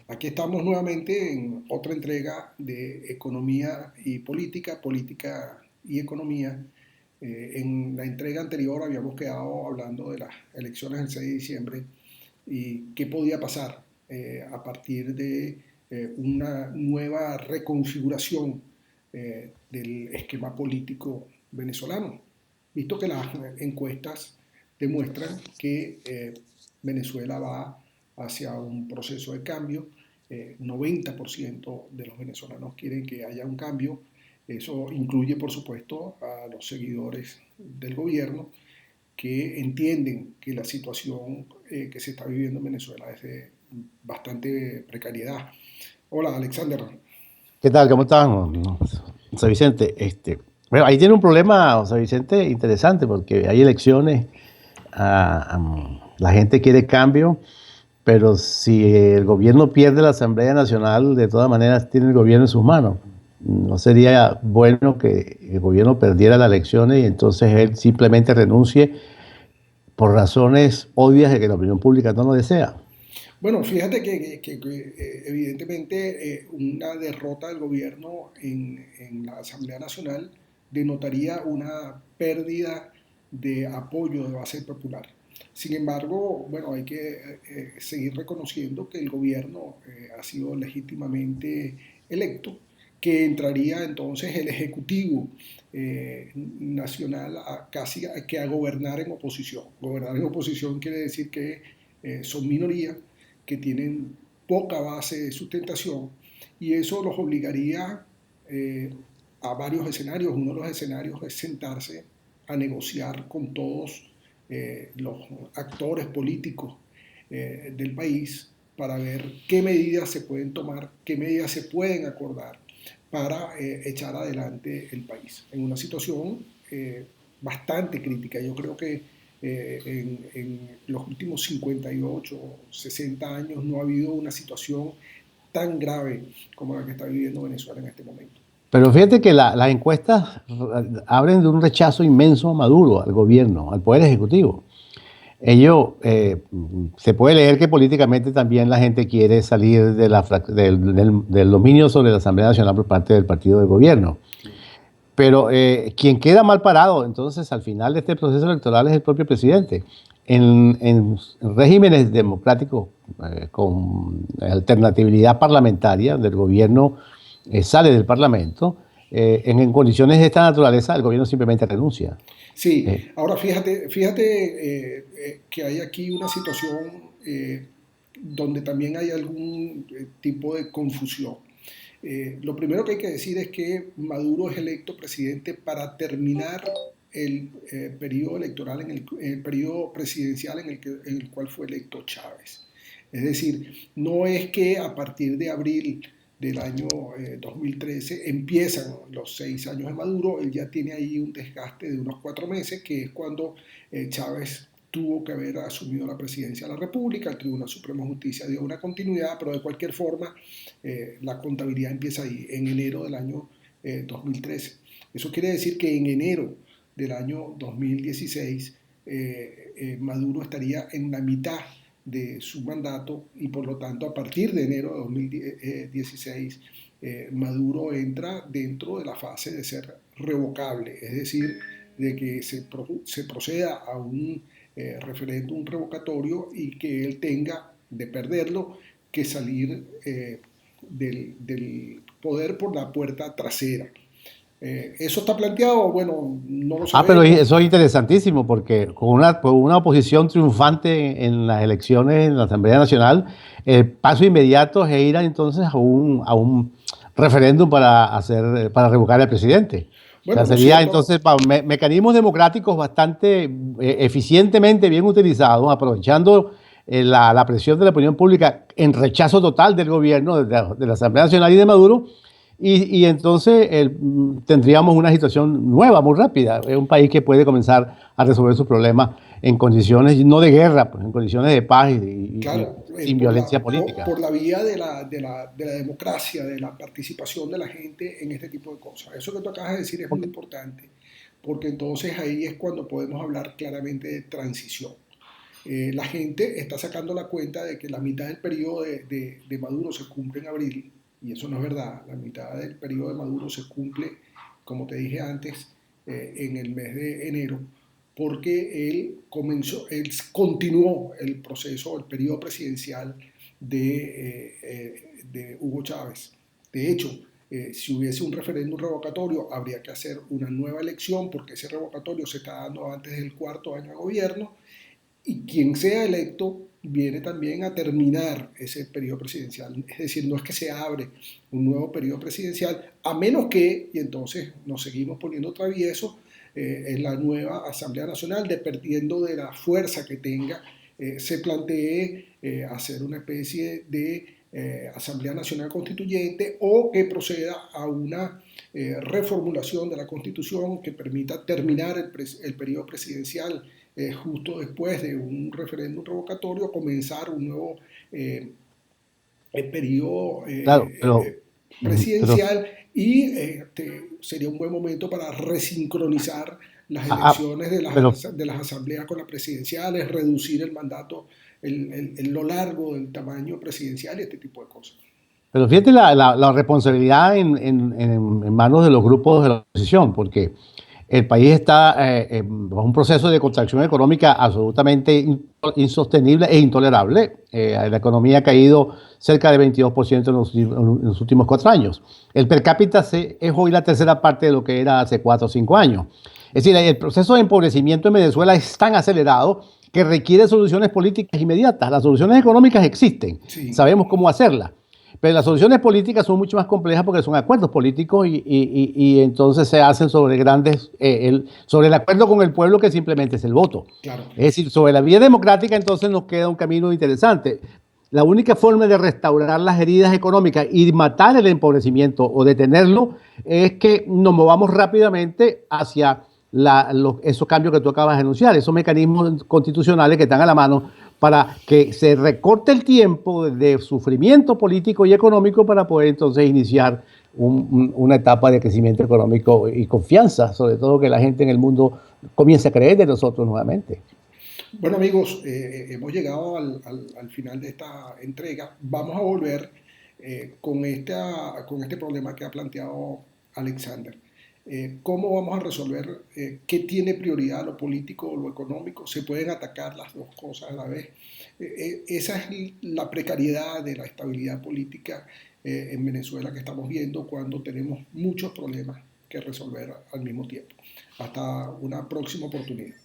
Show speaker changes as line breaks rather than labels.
Aquí estamos nuevamente en otra entrega de economía y política, política y economía. En la entrega anterior habíamos quedado hablando de las elecciones del 6 de diciembre y qué podía pasar a partir de una nueva reconfiguración del esquema político venezolano, visto que las encuestas demuestran que Venezuela va hacia un proceso de cambio. 90% de los venezolanos quieren que haya un cambio. Eso incluye, por supuesto, a los seguidores del gobierno que entienden que la situación que se está viviendo en Venezuela es de bastante precariedad. Hola, Alexander.
¿Qué tal? ¿Cómo están, José Vicente? Bueno, ahí tiene un problema, José Vicente, interesante, porque hay elecciones, la gente quiere cambio, pero si el gobierno pierde la Asamblea Nacional, de todas maneras tiene el gobierno en sus manos. No sería bueno que el gobierno perdiera las elecciones y entonces él simplemente renuncie por razones obvias de que la opinión pública no lo desea.
Bueno, fíjate que evidentemente una derrota del gobierno en la Asamblea Nacional denotaría una pérdida de apoyo de base popular. Sin embargo, bueno, hay que seguir reconociendo que el gobierno ha sido legítimamente electo, que entraría entonces el Ejecutivo Nacional casi que a gobernar en oposición. Gobernar en oposición quiere decir que son minoría, que tienen poca base de sustentación y eso los obligaría a varios escenarios. Uno de los escenarios es sentarse a negociar con todos los actores políticos del país para ver qué medidas se pueden tomar, qué medidas se pueden acordar para echar adelante el país en una situación bastante crítica. Yo creo que en los últimos 58 o 60 años no ha habido una situación tan grave como la que está viviendo Venezuela en este momento.
Pero fíjate que las encuestas hablan de un rechazo inmenso a Maduro, al gobierno, al poder ejecutivo. Se puede leer que políticamente también la gente quiere salir de del dominio sobre la Asamblea Nacional por parte del partido de gobierno.
Sí.
Pero quien queda mal parado, entonces, al final de este proceso electoral es el propio presidente. En regímenes democráticos con alternatividad parlamentaria, del gobierno sale del parlamento, en condiciones de esta naturaleza, el gobierno simplemente renuncia.
Sí,
Eh,
ahora fíjate que hay aquí una situación donde también hay algún tipo de confusión. Lo primero que hay que decir es que Maduro es electo presidente para terminar el periodo electoral, el periodo presidencial en el cual fue electo Chávez. Es decir, no es que a partir de abril del año 2013 empiezan los 6 años de Maduro. Él ya tiene ahí un desgaste de unos 4 meses, que es cuando Chávez tuvo que haber asumido la presidencia de la República. El Tribunal Supremo de Justicia dio una continuidad, pero de cualquier forma la contabilidad empieza ahí, en enero del año 2013. Eso quiere decir que en enero del año 2016 Maduro estaría en la mitad de su mandato y por lo tanto a partir de enero de 2016 Maduro entra dentro de la fase de ser revocable, es decir, de que se proceda a un referéndum revocatorio y que él tenga de perderlo que salir del poder por la puerta trasera. ¿Eso está planteado? Bueno, no lo
pero
sabemos.
eso es interesantísimo porque con una oposición triunfante en las elecciones en la Asamblea Nacional, el paso inmediato es ir entonces a un referéndum para revocar al presidente. O
Bueno,
sea,
lo
sería
cierto,
entonces mecanismos democráticos bastante eficientemente bien utilizados, aprovechando la presión de la opinión pública en rechazo total del gobierno, de la Asamblea Nacional y de Maduro, y entonces tendríamos una situación nueva, muy rápida. Es un país que puede comenzar a resolver sus problemas en condiciones, no de guerra, pues en condiciones de paz y
claro,
sin violencia política.
por la vía de la democracia, de la participación de la gente en este tipo de cosas. Eso que tú acabas de decir es muy
Porque,
importante, porque entonces ahí es cuando podemos hablar claramente de transición. La gente está sacando la cuenta de que la mitad del periodo de Maduro se cumple en abril, y eso no es verdad. La mitad del periodo de Maduro se cumple, como te dije antes, en el mes de enero, porque él continuó el proceso, el periodo presidencial de Hugo Chávez. De hecho, si hubiese un referéndum revocatorio, habría que hacer una nueva elección, porque ese revocatorio se está dando antes del cuarto año de gobierno, y quien sea electo viene también a terminar ese periodo presidencial. Es decir, no es que se abre un nuevo periodo presidencial, a menos que, y entonces nos seguimos poniendo traviesos, en la nueva Asamblea Nacional, dependiendo de la fuerza que tenga, se plantee hacer una especie de Asamblea Nacional Constituyente, o que proceda a una reformulación de la Constitución que permita terminar el periodo presidencial justo después de un referéndum revocatorio, comenzar un nuevo periodo
Claro, pero
presidencial, y sería un buen momento para resincronizar las
ah, ah,
elecciones
pero
de las asambleas con las presidenciales, reducir el mandato, lo largo del tamaño presidencial y este tipo de cosas.
Pero fíjate la responsabilidad en manos de los grupos de la oposición, porque el país está bajo un proceso de contracción económica absolutamente insostenible e intolerable. La economía ha caído cerca de 22% en los últimos 4 años. El per cápita es hoy la tercera parte de lo que era hace 4 o 5 años. Es decir, el proceso de empobrecimiento en Venezuela es tan acelerado que requiere soluciones políticas inmediatas. Las soluciones económicas existen,
Sí,
sabemos cómo hacerlas. Pero las soluciones políticas son mucho más complejas porque son acuerdos políticos y entonces se hacen sobre sobre el acuerdo con el pueblo, que simplemente es el voto.
claro.
Es decir, sobre la vía democrática entonces nos queda un camino interesante. La única forma de restaurar las heridas económicas y matar el empobrecimiento o detenerlo es que nos movamos rápidamente hacia esos cambios que tú acabas de anunciar, esos mecanismos constitucionales que están a la mano para que se recorte el tiempo de sufrimiento político y económico para poder entonces iniciar una etapa de crecimiento económico y confianza, sobre todo que la gente en el mundo comience a creer de nosotros nuevamente.
Bueno, amigos, hemos llegado al final de esta entrega. Vamos a volver con este problema que ha planteado Alexander. ¿Cómo vamos a resolver? ¿Qué tiene prioridad, lo político o lo económico? ¿Se pueden atacar las dos cosas a la vez? Esa es la precariedad de la estabilidad política en Venezuela que estamos viendo cuando tenemos muchos problemas que resolver al mismo tiempo. Hasta una próxima oportunidad.